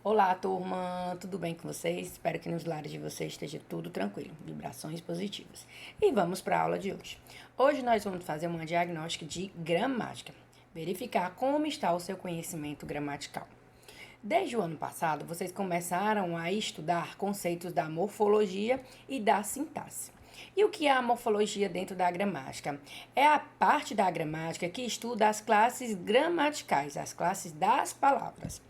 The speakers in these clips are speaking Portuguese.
Olá, turma, tudo bem com vocês? Espero que nos lares de vocês esteja tudo tranquilo, vibrações positivas. E vamos para a aula de hoje. Hoje nós vamos fazer uma diagnóstica de gramática, verificar como está o seu conhecimento gramatical. Desde o ano passado, vocês começaram a estudar conceitos da morfologia e da sintaxe. E o que é a morfologia dentro da gramática? É a parte da gramática que estuda as classes gramaticais, as classes das palavras.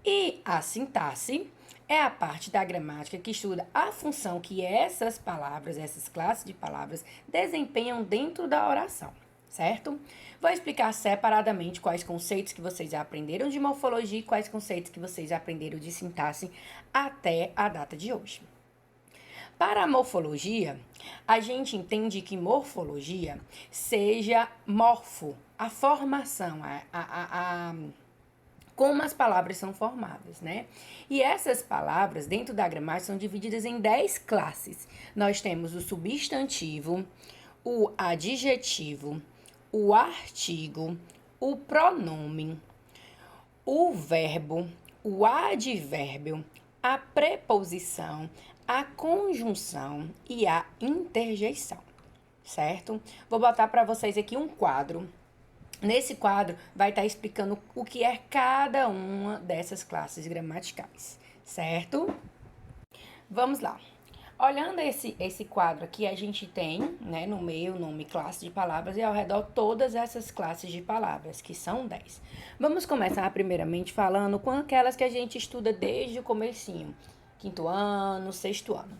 E a sintaxe é a parte da gramática que estuda a função que essas palavras, essas classes de palavras, desempenham dentro da oração, certo? Vou explicar separadamente quais conceitos que vocês aprenderam de morfologia e quais conceitos que vocês aprenderam de sintaxe até a data de hoje. Para a morfologia, a gente entende que morfologia seja morfo, a formação, como as palavras são formadas, né? E essas palavras, dentro da gramática, são divididas em 10 classes. Nós temos o substantivo, o adjetivo, o artigo, o pronome, o verbo, o advérbio, a preposição, a conjunção e a interjeição, certo? Vou botar para vocês aqui um quadro. Nesse quadro vai estar explicando o que é cada uma dessas classes gramaticais, certo? Vamos lá. Olhando esse quadro aqui, a gente tem, né, no meio o nome classe de palavras e ao redor todas essas classes de palavras, que são 10. Vamos começar primeiramente falando com aquelas que a gente estuda desde o comecinho, quinto ano, sexto ano.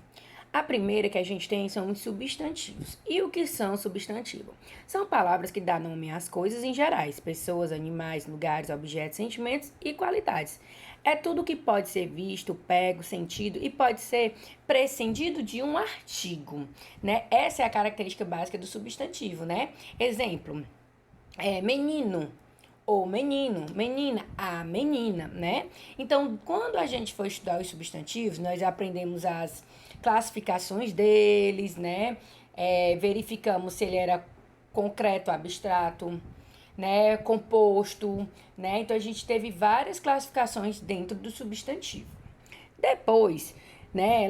A primeira que a gente tem são os substantivos. E o que são substantivos? São palavras que dão nome às coisas em gerais, pessoas, animais, lugares, objetos, sentimentos e qualidades. É tudo que pode ser visto, pego, sentido e pode ser prescindido de um artigo, né? Essa é a característica básica do substantivo, né? Exemplo, menino, ou menino, menina, a menina, né? Então, quando a gente for estudar os substantivos, nós aprendemos as classificações deles, né? Verificamos se ele era concreto, abstrato, né? Composto, né? Então, a gente teve várias classificações dentro do substantivo. Depois, né,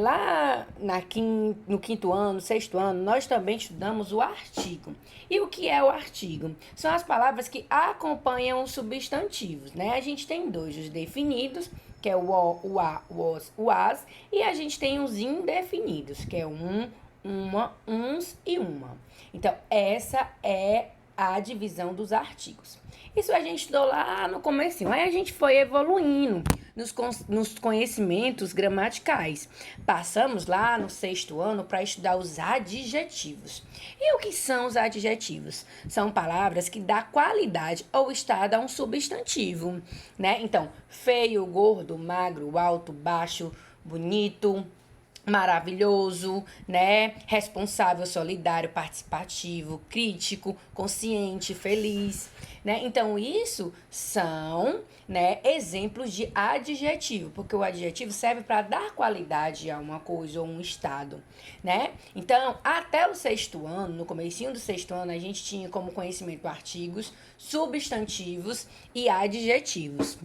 no quinto ano, sexto ano, nós também estudamos o artigo. E o que é o artigo? São as palavras que acompanham os substantivos, né? A gente tem dois, os definidos, que é o a, o os, o as, e a gente tem os indefinidos, que é uma, uns e uma. Então, essa é a divisão dos artigos. Isso a gente estudou lá no comecinho. Aí a gente foi evoluindo nos conhecimentos gramaticais. Passamos lá no sexto ano para estudar os adjetivos. E o que são os adjetivos? São palavras que dão qualidade ou estado a um substantivo, né? Então, feio, gordo, magro, alto, baixo, bonito, maravilhoso, né? Responsável, solidário, participativo, crítico, consciente, feliz, né? Então, isso são, né, exemplos de adjetivo, porque o adjetivo serve para dar qualidade a uma coisa ou um estado, né? Então, até o sexto ano, no comecinho do sexto ano, a gente tinha como conhecimento artigos, substantivos e adjetivos.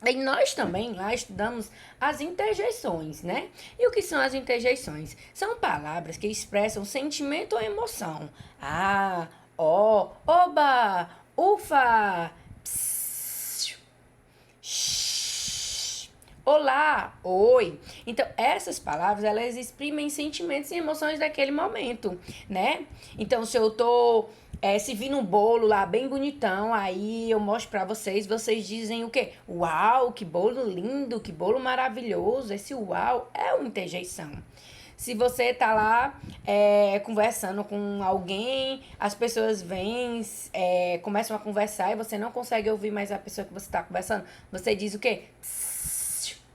E nós também lá estudamos as interjeições, né? E o que são as interjeições? São palavras que expressam sentimento ou emoção. Ah, ó, oba, ufa, pss, shh, olá, oi. Então, essas palavras, elas exprimem sentimentos e emoções daquele momento, né? Então, se eu tô se vir num bolo lá bem bonitão, aí eu mostro pra vocês, vocês dizem o quê? Uau, que bolo lindo, que bolo maravilhoso. Esse uau é uma interjeição. Se você tá lá conversando com alguém, as pessoas vêm, começam a conversar e você não consegue ouvir mais a pessoa que você tá conversando, você diz o quê?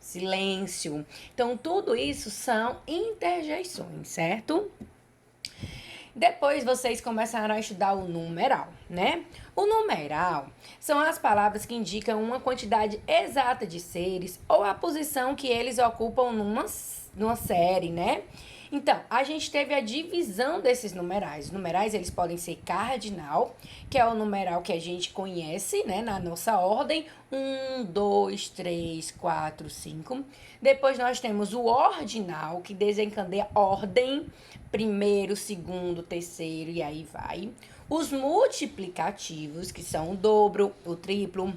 Silêncio. Então, tudo isso são interjeições, certo? Depois vocês começaram a estudar o numeral, né? O numeral são as palavras que indicam uma quantidade exata de seres ou a posição que eles ocupam numa série, né? Então, a gente teve a divisão desses numerais. Os numerais, eles podem ser cardinal, que é o numeral que a gente conhece, né, na nossa ordem. 1, 2, 3, 4, 5. Depois nós temos o ordinal, que desencadeia ordem, primeiro, segundo, terceiro, e aí vai. Os multiplicativos, que são o dobro, o triplo,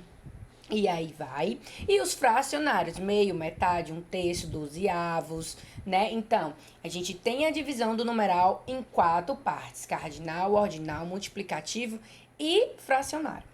e aí vai. E os fracionários, meio, metade, um terço, dozeavos, né? Então, a gente tem a divisão do numeral em 4 partes: cardinal, ordinal, multiplicativo e fracionário.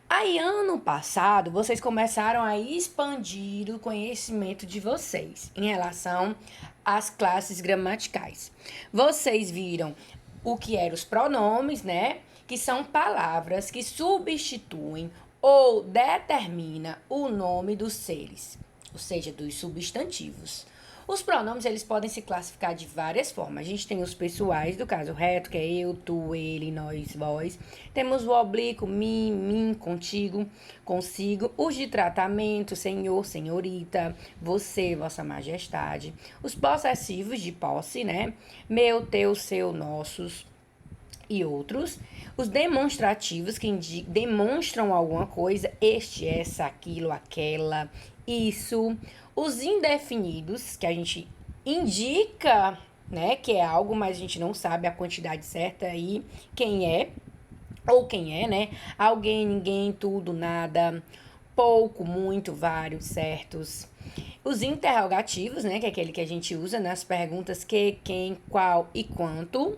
Aí, ano passado, vocês começaram a expandir o conhecimento de vocês em relação às classes gramaticais. Vocês viram o que eram os pronomes, né? Que são palavras que substituem ou determina o nome dos seres, ou seja, dos substantivos. Os pronomes, eles podem se classificar de várias formas. A gente tem os pessoais, do caso reto, que é eu, tu, ele, nós, vós. Temos o oblíquo, mim, contigo, consigo. Os de tratamento, senhor, senhorita, você, vossa majestade. Os possessivos de posse, né? Meu, teu, seu, nossos e outros. Os demonstrativos, que demonstram alguma coisa, este, essa, aquilo, aquela, isso. Os indefinidos, que a gente indica, né, que é algo, mas a gente não sabe a quantidade certa e quem é, ou quem é, né? Alguém, ninguém, tudo, nada, pouco, muito, vários, certos. Os interrogativos, né, que é aquele que a gente usa nas perguntas que, quem, qual e quanto.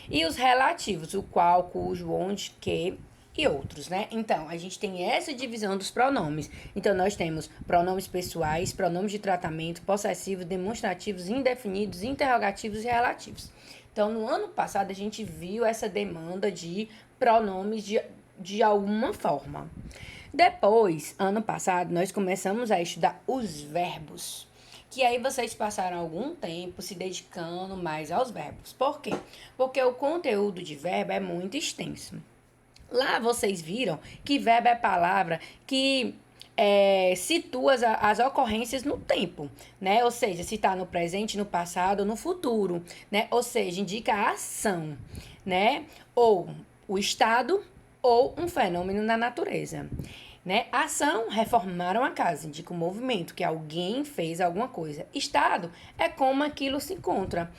E os relativos, o qual, cujo, onde, que e outros, né? Então, a gente tem essa divisão dos pronomes. Então, nós temos pronomes pessoais, pronomes de tratamento, possessivos, demonstrativos, indefinidos, interrogativos e relativos. Então, no ano passado, a gente viu essa demanda de pronomes de alguma forma. Depois, ano passado, nós começamos a estudar os verbos. Que aí vocês passaram algum tempo se dedicando mais aos verbos. Por quê? Porque o conteúdo de verbo é muito extenso. Lá vocês viram que verbo é palavra que situa as ocorrências no tempo, né? Ou seja, se está no presente, no passado ou no futuro, né? Ou seja, indica a ação, né? Ou o estado ou um fenômeno na natureza. Né? Ação, reformaram a casa, indica o movimento, que alguém fez alguma coisa. Estado é como aquilo se encontra,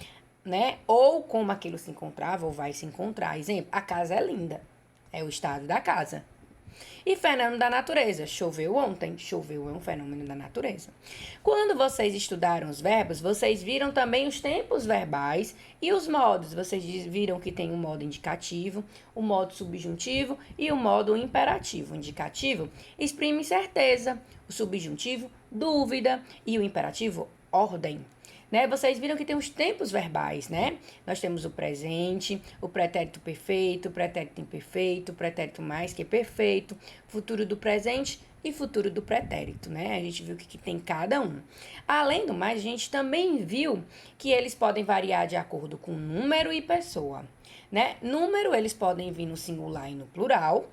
né? Ou como aquilo se encontrava ou vai se encontrar. Exemplo, a casa é linda, é o estado da casa. E fenômeno da natureza, choveu ontem, choveu é um fenômeno da natureza. Quando vocês estudaram os verbos, vocês viram também os tempos verbais e os modos. Vocês viram que tem o modo indicativo, o modo subjuntivo e o modo imperativo. O indicativo exprime certeza, o subjuntivo, dúvida e o imperativo, ordem. Né? Vocês viram que tem os tempos verbais, né? Nós temos o presente, o pretérito perfeito, o pretérito imperfeito, o pretérito mais que perfeito, futuro do presente e futuro do pretérito, né? A gente viu que tem cada um. Além do mais, a gente também viu que eles podem variar de acordo com número e pessoa, né? Número, eles podem vir no singular e no plural,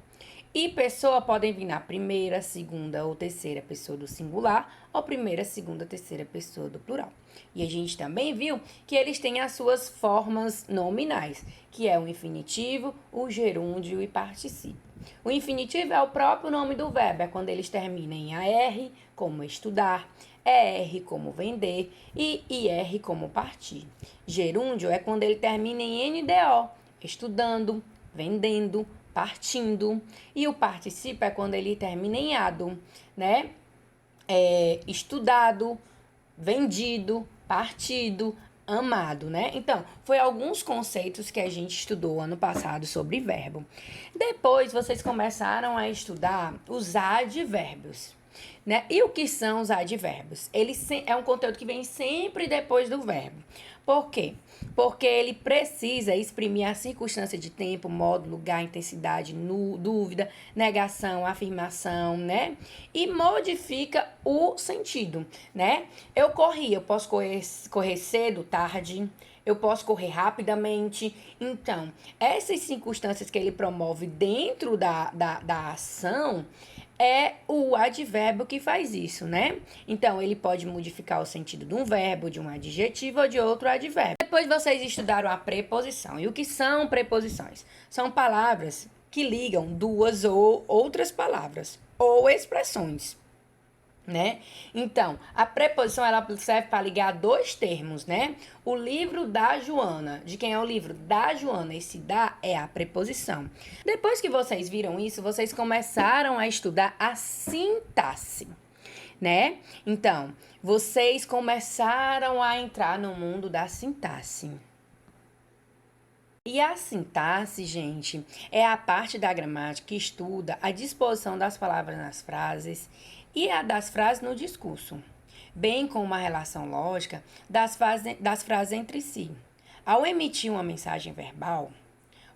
e pessoa podem vir na primeira, segunda ou terceira pessoa do singular, ou primeira, segunda, terceira pessoa do plural. E a gente também viu que eles têm as suas formas nominais, que é o infinitivo, o gerúndio e particípio. O infinitivo é o próprio nome do verbo, é quando eles terminam em AR, como estudar, ER, como vender, e IR, como partir. Gerúndio é quando ele termina em NDO, estudando, vendendo, partindo. E o particípio é quando ele termina em ado, né? Estudado, vendido, partido, amado, né? Então, foi alguns conceitos que a gente estudou ano passado sobre verbo. Depois, vocês começaram a estudar os advérbios, né? E o que são os advérbios? É um conteúdo que vem sempre depois do verbo. Por quê? Porque ele precisa exprimir a circunstância de tempo, modo, lugar, intensidade, dúvida, negação, afirmação, né? E modifica o sentido, né? Eu posso correr cedo, tarde, eu posso correr rapidamente. Então, essas circunstâncias que ele promove dentro da ação é o advérbio que faz isso, né? Então, ele pode modificar o sentido de um verbo, de um adjetivo ou de outro advérbio. Depois vocês estudaram a preposição. E o que são preposições? São palavras que ligam duas ou outras palavras ou expressões, né? Então, a preposição ela serve para ligar dois termos, né? O livro da Joana. De quem é o livro? Da Joana. Esse da é a preposição. Depois que vocês viram isso, vocês começaram a estudar a sintaxe, né? Então, vocês começaram a entrar no mundo da sintaxe. E a sintaxe, gente, é a parte da gramática que estuda a disposição das palavras nas frases e a das frases no discurso, bem como a relação lógica das frases entre si. Ao emitir uma mensagem verbal,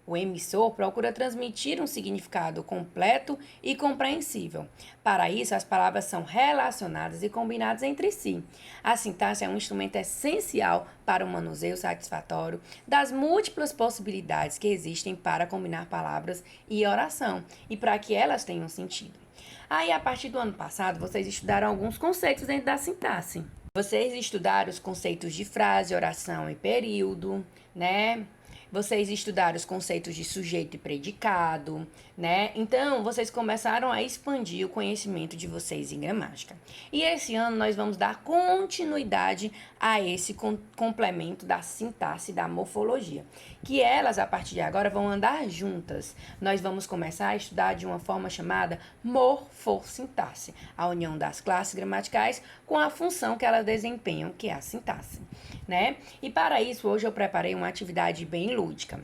o emissor procura transmitir um significado completo e compreensível. Para isso, as palavras são relacionadas e combinadas entre si. A sintaxe é um instrumento essencial para o manuseio satisfatório das múltiplas possibilidades que existem para combinar palavras e oração e para que elas tenham sentido. Aí, a partir do ano passado, vocês estudaram alguns conceitos dentro da sintaxe. Vocês estudaram os conceitos de frase, oração e período, né? Vocês estudaram os conceitos de sujeito e predicado, né? Então, vocês começaram a expandir o conhecimento de vocês em gramática. E esse ano nós vamos dar continuidade a esse complemento da sintaxe e da morfologia, que elas, a partir de agora, vão andar juntas. Nós vamos começar a estudar de uma forma chamada morfossintaxe, a união das classes gramaticais com a função que elas desempenham, que é a sintaxe, né? E para isso, hoje eu preparei uma atividade bem lúdica,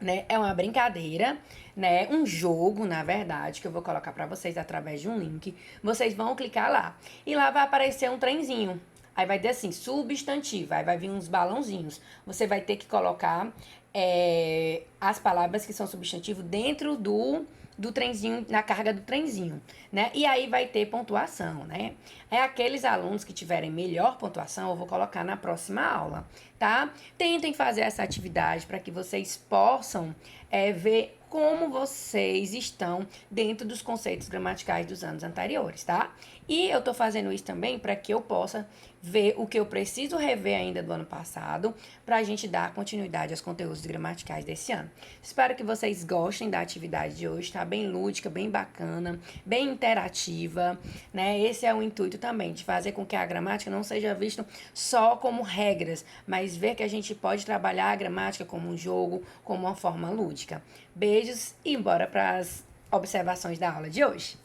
né? É uma brincadeira, né? Um jogo, na verdade, que eu vou colocar para vocês através de um link. Vocês vão clicar lá e lá vai aparecer um trenzinho. Aí vai ter assim, substantivo, aí vai vir uns balãozinhos. Você vai ter que colocar as palavras que são substantivo dentro do trenzinho, na carga do trenzinho, né? E aí vai ter pontuação, né? É aqueles alunos que tiverem melhor pontuação, eu vou colocar na próxima aula, tá? Tentem fazer essa atividade para que vocês possam ver como vocês estão dentro dos conceitos gramaticais dos anos anteriores, tá? E eu tô fazendo isso também para que eu possa ver o que eu preciso rever ainda do ano passado, para a gente dar continuidade aos conteúdos gramaticais desse ano. Espero que vocês gostem da atividade de hoje, tá bem lúdica, bem bacana, bem interativa, né? Esse é o intuito também, de fazer com que a gramática não seja vista só como regras, mas ver que a gente pode trabalhar a gramática como um jogo, como uma forma lúdica. Beijos e bora para as observações da aula de hoje.